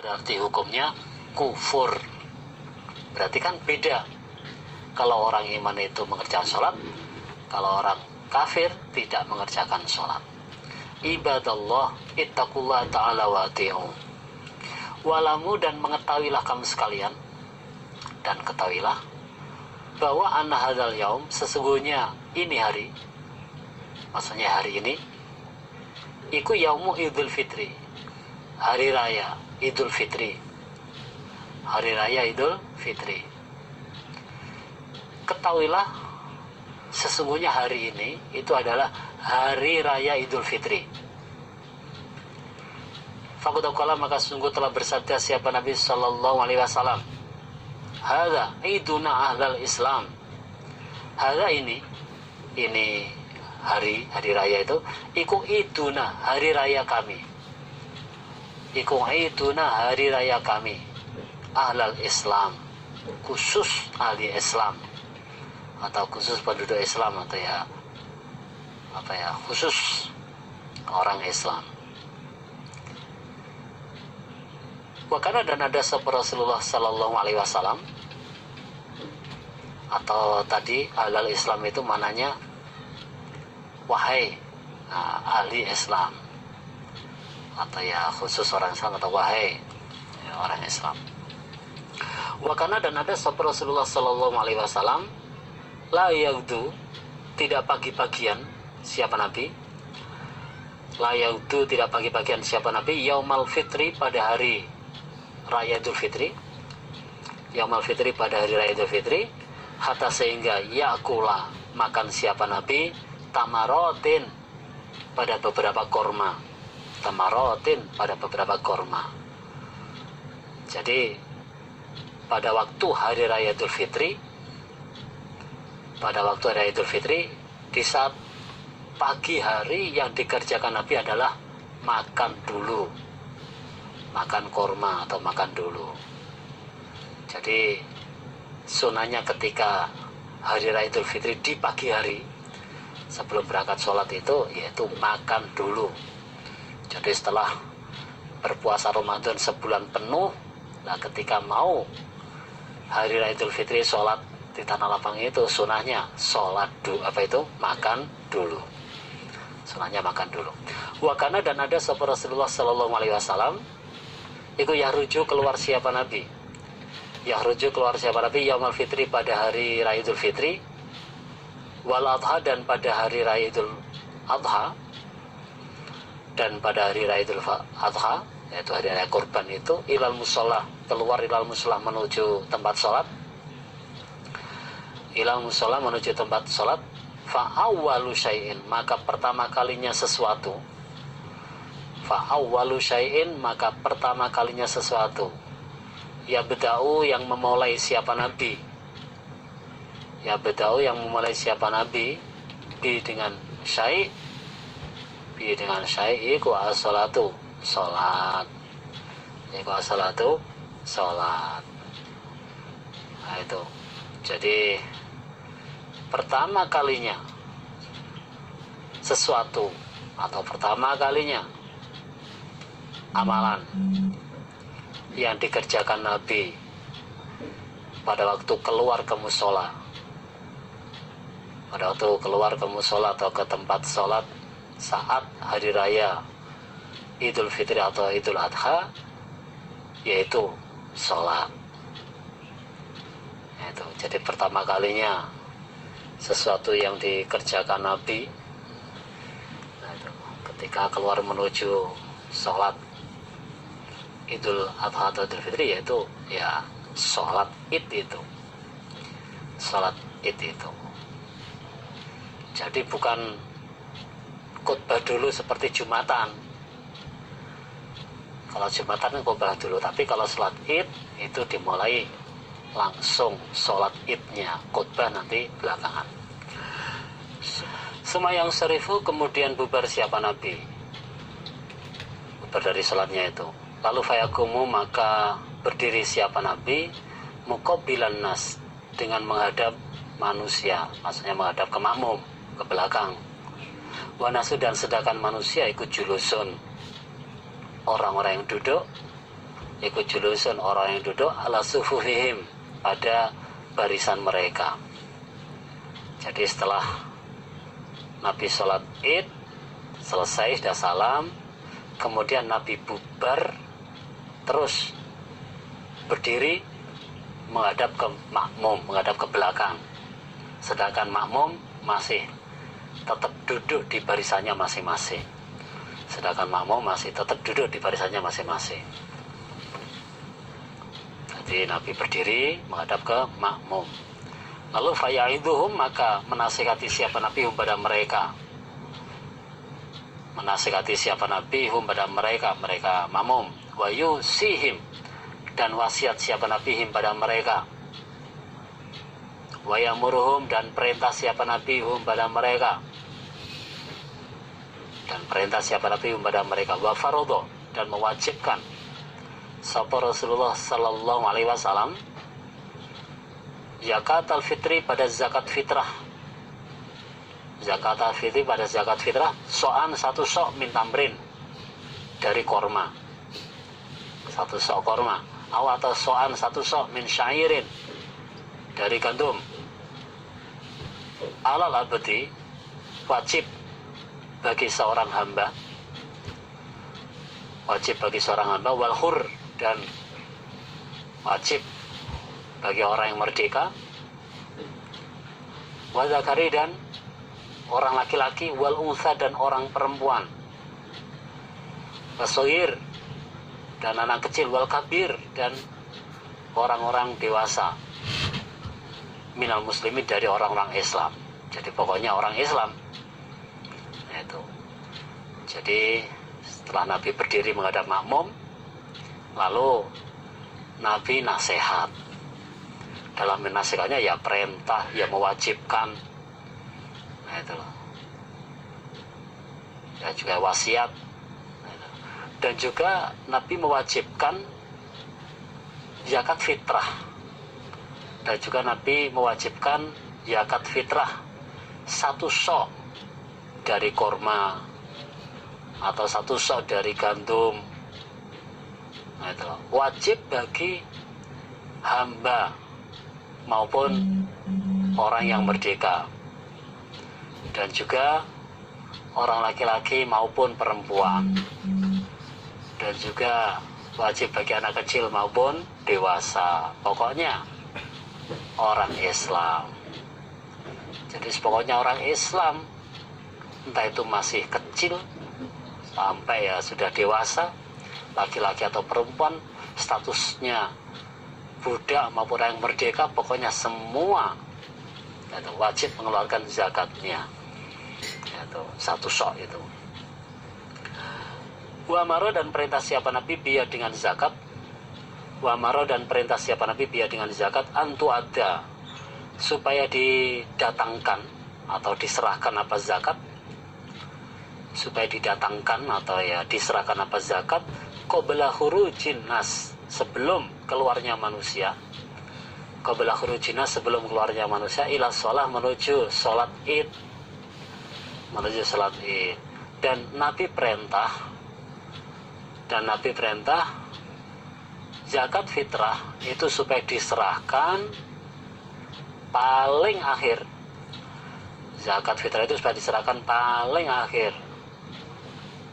berarti hukumnya kufur. Berarti kan beda. Kalau orang iman itu mengerjakan sholat, kalau orang kafir tidak mengerjakan sholat. Ibadallah, ittaqullah ta'ala wa ati'u. Walamu, dan mengetahuilah kamu sekalian, dan ketahuilah bahwa anna hadzal yaum, sesungguhnya ini hari, maksudnya hari ini, iku yaumu idul fitri, hari raya idul fitri, hari raya idul fitri. Ketahuilah sesungguhnya hari ini itu adalah hari raya idul fitri. Faqad maka sungguh telah bersabda siapa Nabi sallallahu alaihi wasallam, hadza iduna ahlal Islam. Hadza ini hari raya itu iku iduna, hari raya kami. Iku iduna, hari raya kami, ahlal Islam, khusus ahli Islam, atau khusus penduduk Islam, atau khusus orang Islam. Wakana, dan ada sahabat Rasulullah sallallahu alaihi wasallam, atau tadi ahlal Islam itu mananya wahai ahli Islam, atau khusus orang Islam, atau wahai orang Islam. Wakana, dan ada sahabat Rasulullah sallallahu alaihi wasallam, la yaghdu, tidak pagi-pagian siapa Nabi, la yaghdu, tidak pagi-pagian siapa Nabi, yaumal fitri, pada hari raya idul fitri, yaumal fitri, pada hari raya idul fitri, hatta sehingga yakula, makan siapa Nabi, tamarotin, pada beberapa korma, tamarotin, pada beberapa korma. Jadi pada waktu hari raya idul fitri, pada waktu hari raya idul fitri, di saat pagi hari, yang dikerjakan Nabi adalah makan dulu, makan korma atau makan dulu. Jadi sunahnya ketika hari raya idul fitri di pagi hari sebelum berangkat sholat itu yaitu makan dulu. Jadi setelah berpuasa Ramadan sebulan penuh, nah ketika mau hari raya idul fitri sholat di tanah lapang itu sunahnya sholat dulu, makan dulu, sunahnya makan dulu. Wakana, dan ada sahabat Rasulullah sallallahu alaihi wasallam, itu yahruju, keluar siapa Nabi, yahruju, keluar siapa Nabi, yaumal fitri, pada hari raya idul fitri, wal adha, dan pada hari raya idul adha, dan pada hari raya idul adha, yaitu hari raya kurban itu, ilal musola, keluar ilal musola, menuju tempat sholat, ilal musola, menuju tempat sholat, fa'awwalu syai'in, maka pertama kalinya sesuatu, fa'awwalu syai'in, maka pertama kalinya sesuatu, ya beda'u, yang memulai siapa Nabi, ya beda'u, yang memulai siapa Nabi, bi dengan syai', bi dengan syai', iku as-salatu, sholat, iku as-salatu, sholat. Nah itu, jadi pertama kalinya sesuatu, atau pertama kalinya amalan yang dikerjakan Nabi pada waktu keluar ke musola, pada waktu keluar ke musola atau ke tempat sholat saat hari raya idul fitri atau idul adha, yaitu sholat. Itu jadi pertama kalinya sesuatu yang dikerjakan Nabi, nah itu, ketika keluar menuju sholat idul adha atau idul fitri, yaitu sholat id itu, sholat id itu. Jadi bukan khutbah dulu seperti Jumatan. Kalau Jumatan kan khutbah dulu, tapi kalau sholat id itu dimulai langsung sholat idnya, khutbah nanti belakangan. Semayang syarifu, kemudian bubar siapa Nabi, bubar dari sholatnya itu. Lalu fayakumu, maka berdiri siapa Nabi, muqabbilan nas, dengan menghadap manusia, maksudnya menghadap ke makmum, ke belakang. Wanasu, dan sedangkan manusia ikut julusun, orang-orang yang duduk, iku julusun orang yang duduk ala sufufihim pada barisan mereka. Jadi setelah Nabi sholat id selesai sudah salam, kemudian Nabi bubar terus berdiri menghadap ke makmum, menghadap ke belakang, sedangkan makmum masih tetap duduk di barisannya masing-masing. Jadi Nabi berdiri menghadap ke makmum. Lalu faya'iduhum, maka menasihati siapa Nabi hum pada mereka. Mereka makmum. Wa yusihim, dan wasiat siapa Nabi him pada mereka. Wa yamuruhum, dan perintah siapa Nabi hum pada mereka. Wa farodo, dan mewajibkan sapa Rasulullah sallallahu alaihi wasallam zakat al-fitri pada zakat fitrah. So'an satu sok min tamrin, dari korma, satu sok korma. Atau so'an satu sok min syairin, dari gandum. Alal abdi, wajib bagi seorang hamba, wal hur, dan wajib bagi orang yang merdeka, wa zakari, dan orang laki-laki, wal unsa, dan orang perempuan, wasohir, dan anak kecil, wal kabir, dan orang-orang dewasa, minal muslimin, dari orang-orang Islam. Jadi pokoknya orang Islam itu. Jadi setelah Nabi berdiri menghadap makmum, lalu Nabi nasihat. Dalam nasihatnya ya perintah, ya mewajibkan, nah itu loh. Dan juga wasiat. Dan juga Nabi mewajibkan zakat fitrah. Satu sok dari korma atau satu sok dari gandum. Nah, itu wajib bagi hamba maupun orang yang merdeka, dan juga orang laki-laki maupun perempuan, dan juga wajib bagi anak kecil maupun dewasa. Pokoknya orang Islam. Jadi pokoknya orang Islam, entah itu masih kecil sampai ya sudah dewasa, laki-laki atau perempuan, statusnya budak maupun orang yang merdeka, pokoknya semua itu wajib mengeluarkan zakatnya. Itu satu sok itu. Wa amaro, dan perintah siapa Nabi biya dengan zakat. Antu ada, supaya didatangkan atau diserahkan apa zakat. Qabla khurujin nas, sebelum keluarnya manusia. Ila sholah, menuju sholat id. Dan Nabi perintah zakat fitrah itu supaya diserahkan paling akhir.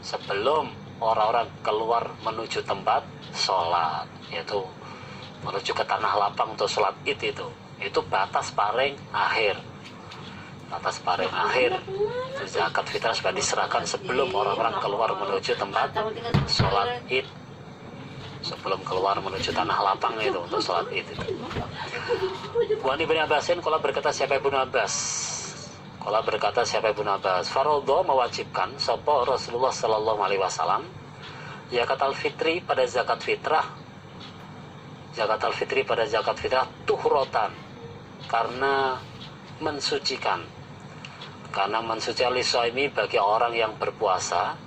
Sebelum orang-orang keluar menuju tempat sholat, yaitu menuju ke tanah lapang untuk sholat id. Itu batas paling akhir. Zakat fitrah sudah diserahkan sebelum orang-orang keluar menuju tempat sholat id, sebelum keluar menuju tanah lapang itu untuk sholat id. Wan Ibnu Abbasin, kalau berkata siapa Ibnu Abbas, faradha, mewajibkan sapa Rasulullah sallallahu alaihi wasallam zakat al-fitri pada zakat fitrah tuhrotan, karena mensucikan lisoimi bagi orang yang berpuasa,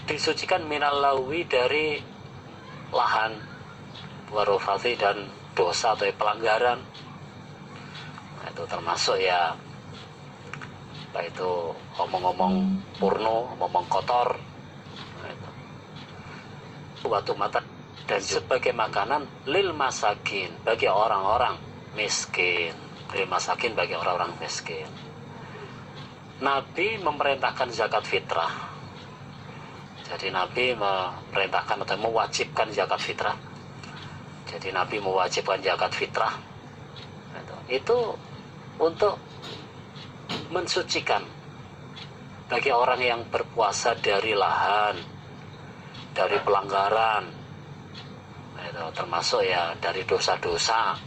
disucikan minal lawi, dari lahan, warofati, dan dosa atau pelanggaran. Nah, itu termasuk ya, apa itu, omong-omong porno, omong kotor. Nah, itu. waktu mata dan sebagai makanan lil masakin, bagi orang-orang miskin. Lil masakin, bagi orang-orang miskin. Nabi memerintahkan zakat fitrah. Jadi Nabi memerintahkan atau mewajibkan zakat fitrah. Jadi Nabi mewajibkan zakat fitrah itu untuk mensucikan bagi orang yang berpuasa dari lahan, dari pelanggaran, itu termasuk ya dari dosa-dosa,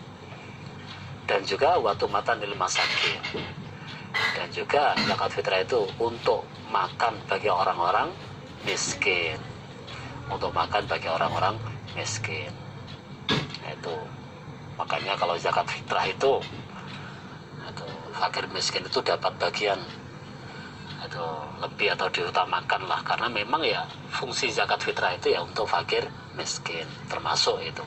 dan juga waktu matan lil masakin, dan juga zakat fitrah itu untuk makan bagi orang-orang miskin, untuk makan bagi orang-orang miskin. Itu makanya kalau zakat fitrah itu fakir miskin itu dapat bagian atau lebih atau diutamakan lah, karena memang ya fungsi zakat fitrah itu ya untuk fakir miskin termasuk itu.